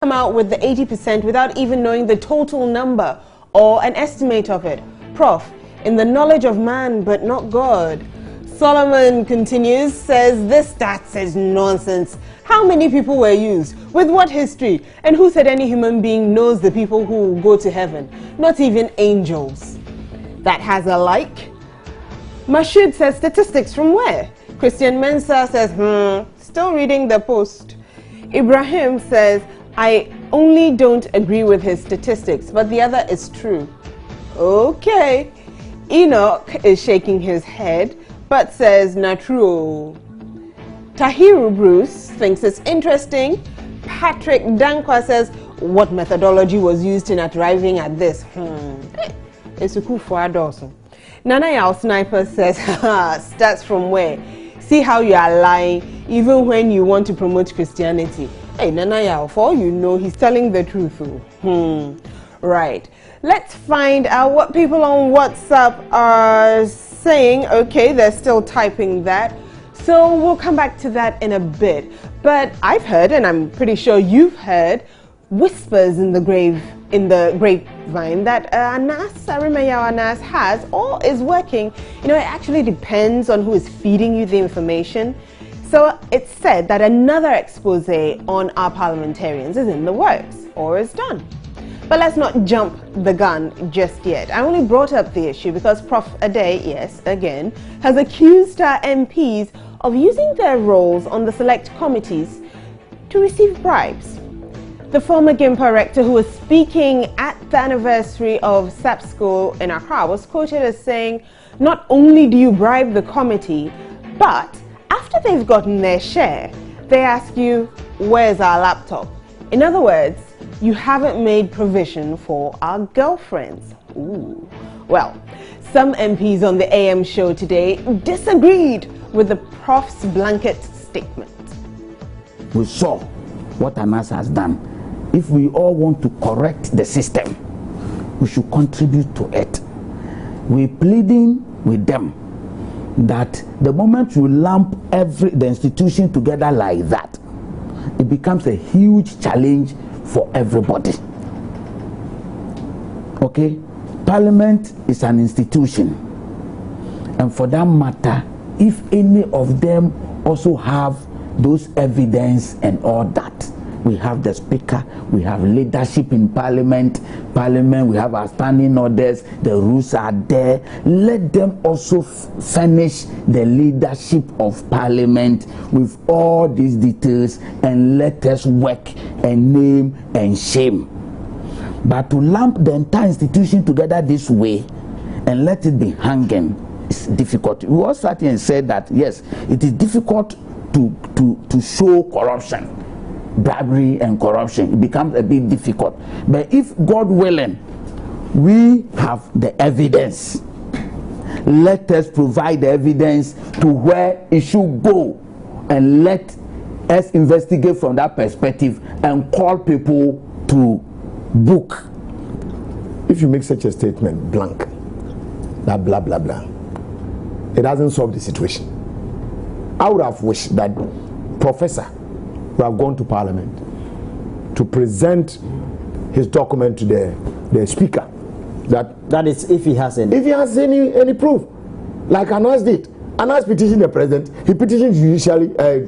come out with the 80% without even knowing the total number or an estimate of it. Prof, in the knowledge of man but not God. Solomon continues, says this stats is nonsense. How many people were used? With what history? And who said any human being knows the people who will go to heaven? Not even angels. That has a like. Mashud says statistics from where? Christian Mensah says, still reading the post. Ibrahim says, I only don't agree with his statistics, but the other is true. Okay. Enoch is shaking his head, but says, not true. Tahiru Bruce thinks it's interesting. Patrick Dankwa says, what methodology was used in arriving at this? It's a coup for Dawson. Nana Yao Sniper says, stats from where? See how you are lying, even when you want to promote Christianity. Hey, Nana Yao, for all you know, he's telling the truth. Right. Let's find out what people on WhatsApp are saying. Okay, they're still typing that. So we'll come back to that in a bit. But I've heard, and I'm pretty sure you've heard, whispers in the grapevine that Anas has or is working. You know, it actually depends on who is feeding you the information. So it's said that another expose on our parliamentarians is in the works or is done. But let's not jump the gun just yet. I only brought up the issue because Prof. Ade, yes, again, has accused our MPs of using their roles on the select committees to receive bribes. The former GIMPA rector who was speaking at the anniversary of SAP School in Accra was quoted as saying, not only do you bribe the committee, but after they've gotten their share, they ask you, where's our laptop? In other words, you haven't made provision for our girlfriends. Ooh. Well, some MPs on the AM show today disagreed with the Prof's blanket statement. We saw what Anas has done. If we all want to correct the system, we should contribute to it. We're pleading with them that the moment you lump the institution together like that, it becomes a huge challenge for everybody. Okay? Parliament is an institution. And for that matter, if any of them also have those evidence and all that, we have the speaker, we have leadership in parliament, we have our standing orders, the rules are there. Let them also furnish the leadership of parliament with all these details and let us work and name and shame. But to lump the entire institution together this way and let it be hanging is difficult. We all sat here and said that yes, it is difficult to show corruption. Bribery and corruption, it becomes a bit difficult. But if God willing, we have the evidence, let us provide the evidence to where it should go and let us investigate from that perspective and call people to book. If you make such a statement blank, that blah blah blah, it doesn't solve the situation. I would have wished that Professor who have gone to Parliament to present his document to the Speaker. That is if he has any proof, like Anas did. Anas petitioned the President, he petitioned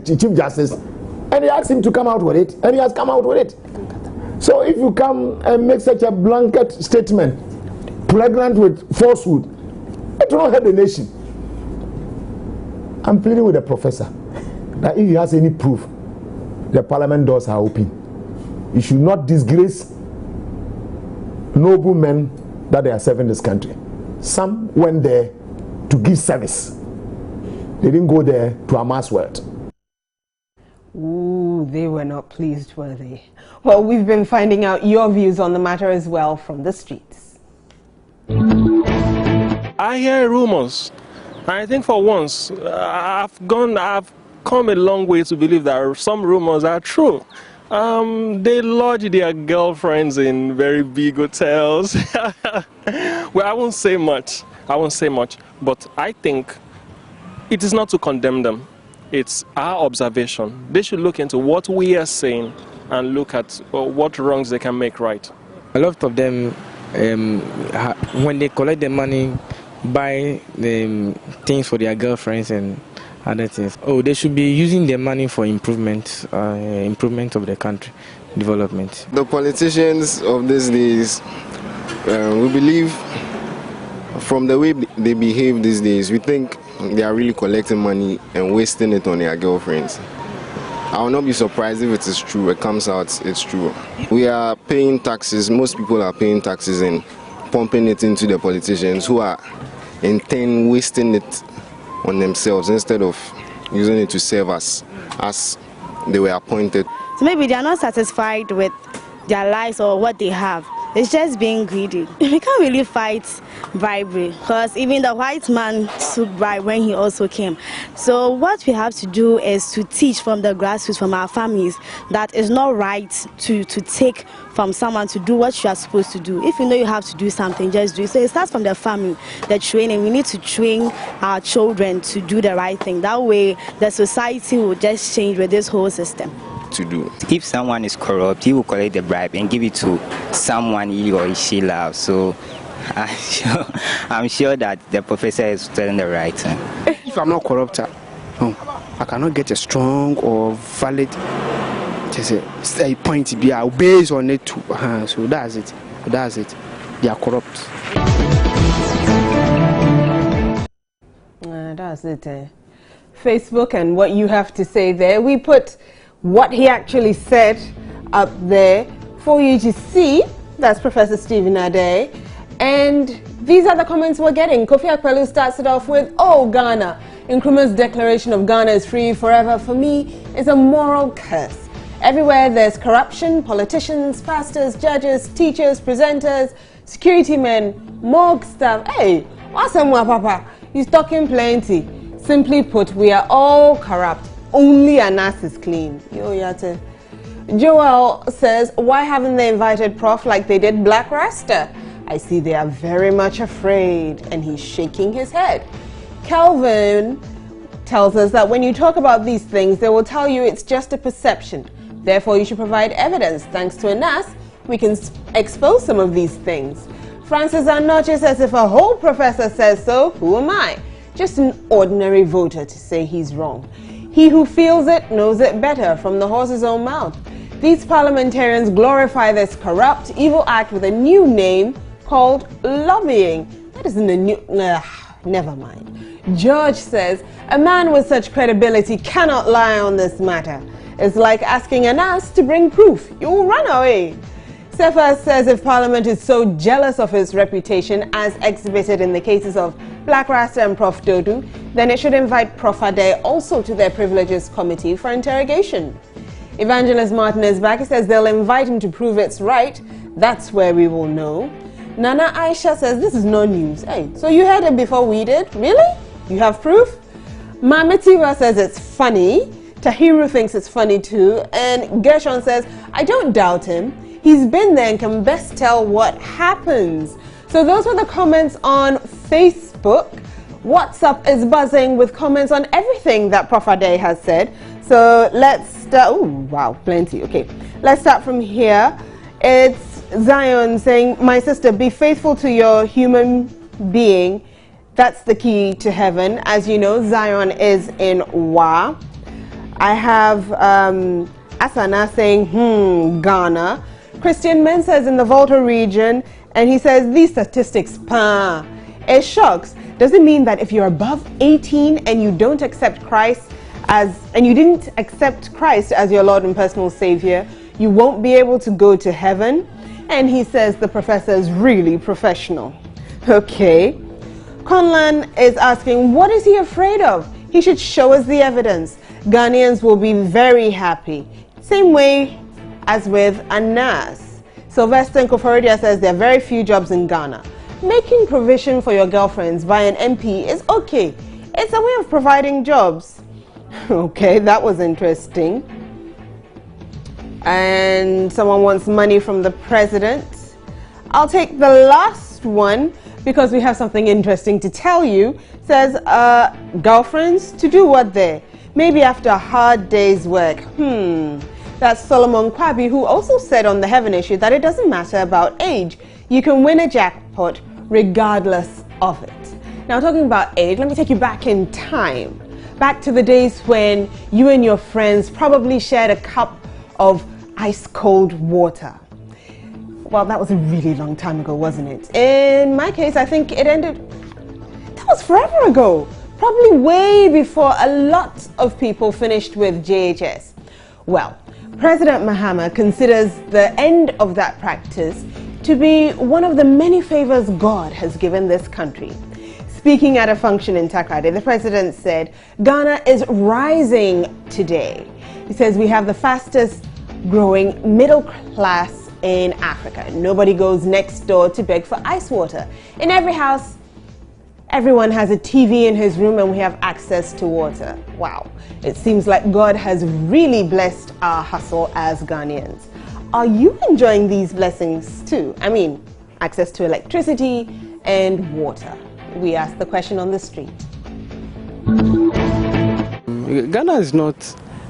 Chief Justice, and he asked him to come out with it, and he has come out with it. So if you come and make such a blanket statement, pregnant with falsehood, it will not help the nation. I'm pleading with the Professor that if he has any proof, the Parliament doors are open. You should not disgrace noble men that they are serving this country. Some went there to give service. They didn't go there to amass wealth. Ooh, they were not pleased, were they? Well, we've been finding out your views on the matter as well from the streets. I hear rumors. I think for once, I've come a long way to believe that some rumors are true. They lodge their girlfriends in very big hotels. Well, I won't say much, but I think it is not to condemn them. It's our observation. They should look into what we are saying and look at what wrongs they can make right. A lot of them, when they collect the money, buy things for their girlfriends and other things. Oh, they should be using their money for improvement of the country, development. The politicians of these days, we believe, from the way they behave these days, we think they are really collecting money and wasting it on their girlfriends. I will not be surprised if it is true. It comes out, it's true. We are paying taxes. Most people are paying taxes and pumping it into the politicians who are in turn wasting it on themselves instead of using it to serve us as they were appointed. So maybe they are not satisfied with their lives or what they have. It's just being greedy. We can't really fight bribery because even the white man took bribe when he also came. So what we have to do is to teach from the grassroots, from our families, that it's not right to take from someone to do what you are supposed to do. If you know you have to do something, just do it. So it starts from the family, the training. We need to train our children to do the right thing. That way the society will just change with this whole system. To do. If someone is corrupt, he will collect the bribe and give it to someone he or she loves. So I'm sure that the professor is telling the right thing. If I'm not corrupt, I cannot get a strong or valid a point to be based on it too. So that's it. That's it. They are corrupt. That's it. Facebook and what you have to say there. We put what he actually said up there for you to see. That's Professor Stephen Adey. And these are the comments we're getting. Kofi Akpelu starts it off with, "Oh, Ghana. Nkrumah's declaration of Ghana is free forever for me is a moral curse. Everywhere there's corruption, politicians, pastors, judges, teachers, presenters, security men, morgue staff. Hey, what's more, Papa? He's talking plenty. Simply put, we are all corrupt. Only Anas is clean." Yo, yate. Joel says, "Why haven't they invited Prof like they did Black Rasta? I see they are very much afraid," and he's shaking his head. Kelvin tells us that when you talk about these things, they will tell you it's just a perception. Therefore, you should provide evidence. Thanks to Anas, we can expose some of these things. Francis Anoche says, "If a whole professor says so, who am I? Just an ordinary voter to say he's wrong. He who feels it knows it better, from the horse's own mouth. These parliamentarians glorify this corrupt, evil act with a new name called lobbying." That isn't a new... never mind. George says, "A man with such credibility cannot lie on this matter. It's like asking Anas to bring proof. You'll run away." Cephas says, "If Parliament is so jealous of its reputation as exhibited in the cases of Black Rasta and Prof Dodu, then it should invite Prof Adey also to their privileges committee for interrogation." Evangelist Martin is back. He says they'll invite him to prove it's right. That's where we will know. Nana Aisha says this is no news. Hey, so you heard it before we did? Really? You have proof? Mamitiva says it's funny. Tahiru thinks it's funny too. And Gershon says, "I don't doubt him. He's been there and can best tell what happens." So those were the comments on Facebook. WhatsApp is buzzing with comments on everything that Prof Adey has said. So let's start. Oh, wow, plenty. Okay, let's start from here. It's Zion saying, "My sister, be faithful to your human being. That's the key to heaven." As you know, Zion is in Wa. I have Asana saying, Ghana. Christian Men says in the Volta region, and he says, "These statistics, it shocks. Does it mean that if you're above 18 and you don't accept Christ and you didn't accept Christ as your Lord and personal Savior, you won't be able to go to heaven?" And he says the professor is really professional. Okay. Conlan is asking, what is he afraid of? He should show us the evidence. Ghanaians will be very happy. Same way as with Anas. Sylvester Nkoforidia says there are very few jobs in Ghana. Making provision for your girlfriends by an MP is okay. It's a way of providing jobs. Okay, that was interesting. And someone wants money from the president. I'll take the last one because we have something interesting to tell you. Says, girlfriends, to do what there? Maybe after a hard day's work. That's Solomon Kwabi, who also said on the Heaven Issue that it doesn't matter about age. You can win a jackpot regardless of it. Now, talking about age, let me take you back in time. Back to the days when you and your friends probably shared a cup of ice cold water. Well, that was a really long time ago, wasn't it? In my case, I think it ended... That was forever ago. Probably way before a lot of people finished with JHS. Well, President Mahama considers the end of that practice to be one of the many favors God has given this country. Speaking at a function in Takoradi, the president said, Ghana is rising today. He says we have the fastest growing middle class in Africa. Nobody goes next door to beg for ice water. In every house, everyone has a TV in his room and we have access to water. Wow. It seems like God has really blessed our hustle as Ghanaians. Are you enjoying these blessings too? I mean, access to electricity and water. We asked the question on the street. Ghana is not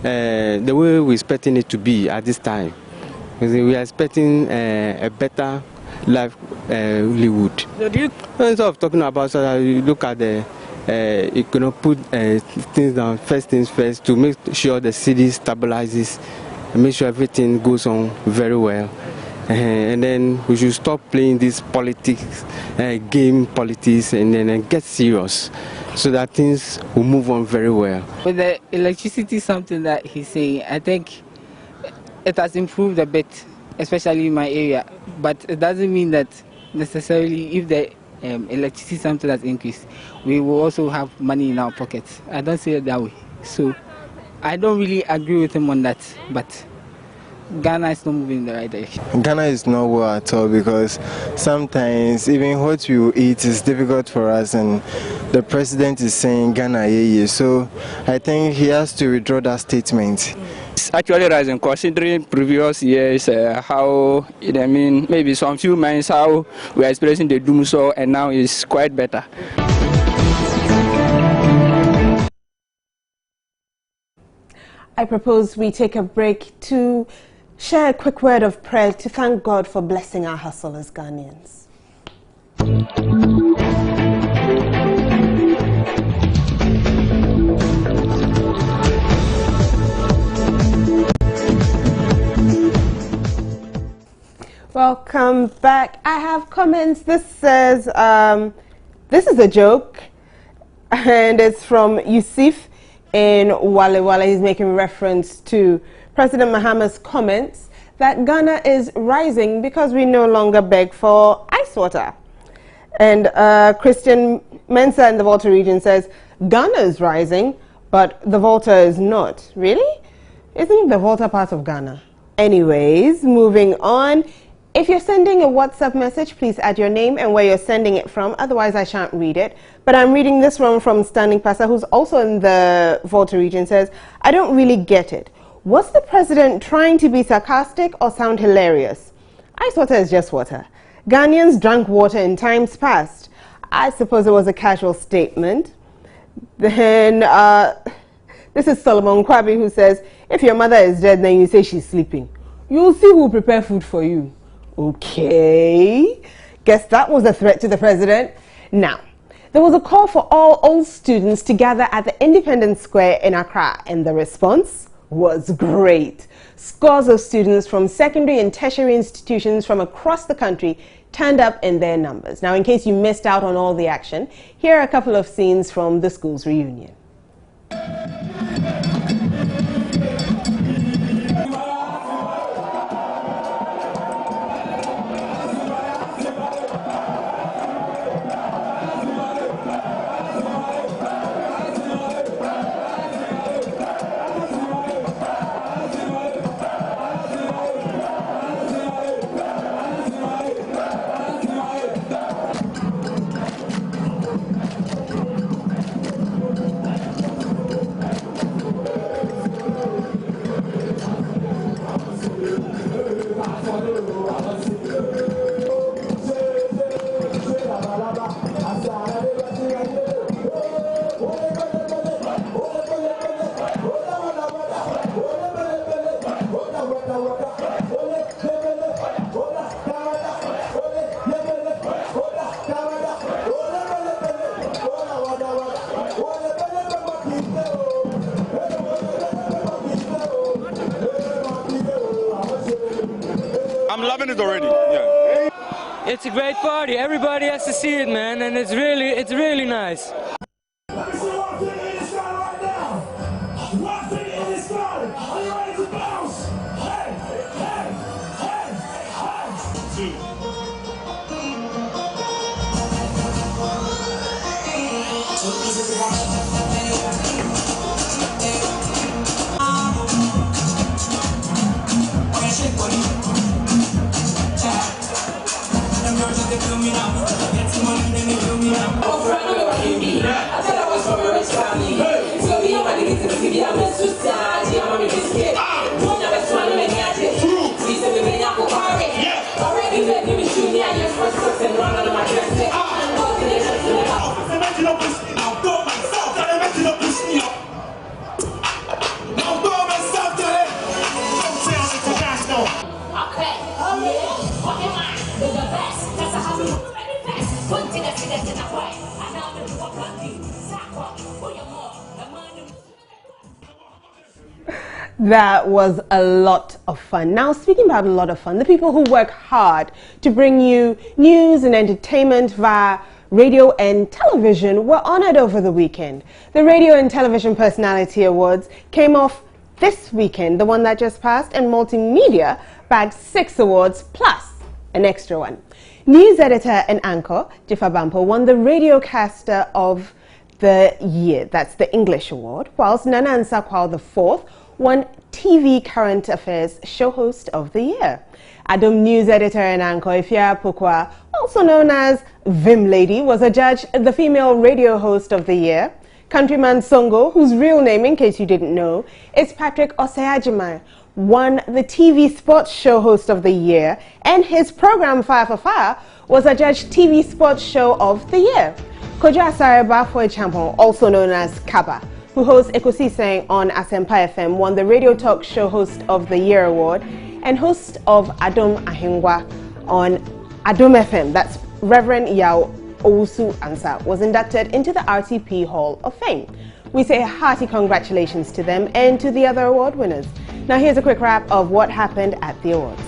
the way we're expecting it to be at this time. We are expecting a better livelihood. Instead of talking about so you look at the you can put things down, first things first, to make sure the city stabilizes and make sure everything goes on very well. And then we should stop playing this politics, game politics, and then get serious so that things will move on very well. With the electricity, something that he's saying, I think it has improved a bit, especially in my area. But it doesn't mean that necessarily if the electricity something has increased, we will also have money in our pockets. I don't see it that way. So I don't really agree with him on that. But Ghana is not moving in the right direction. Ghana is not well at all because sometimes even what we eat is difficult for us, and the president is saying Ghana yeah. So I think he has to withdraw that statement. It's actually rising considering previous years how maybe some few months how we are experiencing the doom, so and now it's quite better. I propose we take a break to share a quick word of prayer to thank God for blessing our hustle as Ghanaians. Welcome back. I have comments. This says, this is a joke, and it's from Yusuf in Wale Wale. He's making reference to President Mahama's comments that Ghana is rising because we no longer beg for ice water. And Christian Mensa in the Volta region says, Ghana is rising, but the Volta is not. Really? Isn't the Volta part of Ghana? Anyways, moving on. If you're sending a WhatsApp message, please add your name and where you're sending it from. Otherwise, I shan't read it. But I'm reading this one from Standing Pasa, who's also in the Volta region, says, I don't really get it. Was the president trying to be sarcastic or sound hilarious? Ice water is just water. Ghanaians drank water in times past. I suppose it was a casual statement. Then, this is Solomon Kwabi, who says, if your mother is dead, then you say she's sleeping. You'll see who will prepare food for you. Okay, guess that was a threat to the president. Now, there was a call for all old students to gather at the Independence Square in Accra, and the response was great. Scores of students from secondary and tertiary institutions from across the country turned up in their numbers. Now, in case you missed out on all the action, here are a couple of scenes from the school's reunion. I'm loving it already. Yeah. It's a great party. Everybody has to see it, man, and it's really nice. Let me see one thing in the sky right now. One thing in the sky. Are you ready to bounce? Hey, hey, hey, hey. That was a lot of fun. Now, speaking about a lot of fun, the people who work hard to bring you news and entertainment via radio and television were honored over the weekend. The Radio and Television Personality Awards came off this weekend, the one that just passed, and Multimedia bagged 6 awards plus an extra one. News editor and anchor Jifa Bampo won the Radiocaster of the Year, that's the English award, whilst Nana Nsakwao IV won TV Current Affairs Show Host of the Year. Adam News editor and anchor Ifya Pokwa, also known as Vim Lady, was adjudged the Female Radio Host of the Year. Countryman Songo, whose real name, in case you didn't know, is Patrick Osei-Agyeman, won the TV Sports Show Host of the Year, and his program Fire for Fire was adjudged TV Sports Show of the Year. Kojo Asare Bafo Champon, also known as Kaba, who hosts Ekosi Seng on Asempa FM, won the Radio Talk Show Host of the Year award, and host of Adom Ahengwa on Adom FM, that's Reverend Yao Owusu Ansa, was inducted into the RTP Hall of Fame. We say a hearty congratulations to them and to the other award winners. Now here's a quick wrap of what happened at the awards.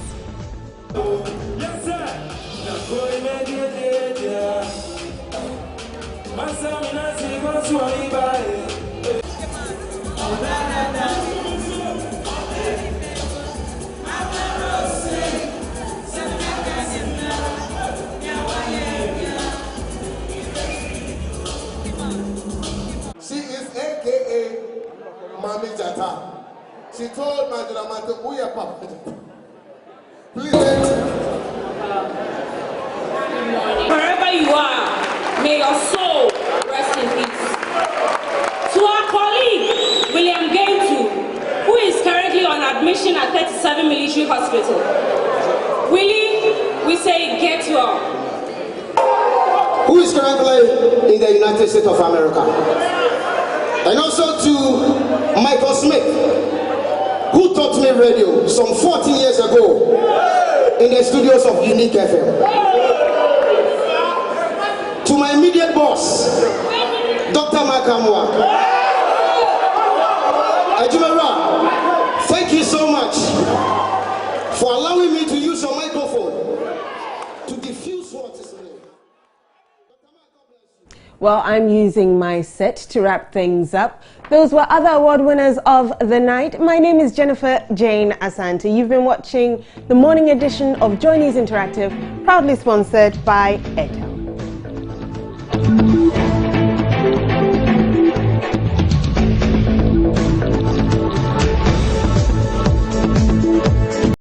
She is AKA Mami Jata. She told my drama to we are papa. Please. Wherever you are, may your soul rest in peace. To our colleague, William Gaitu, who is currently on admission at 37 Military Hospital. Willie, we say get well. Who is currently in the United States of America. And also to Michael Smith, who taught me radio some 14 years ago in the studios of Unique FM. To my immediate boss, Dr. Makamwa. Ajumara, thank you so much for allowing me to use your microphone to diffuse what is in it. Well, I'm using my set to wrap things up. Those were other award winners of the night. My name is Jennifer Jane Asante. You've been watching the morning edition of Joy News Interactive, proudly sponsored by Airtel.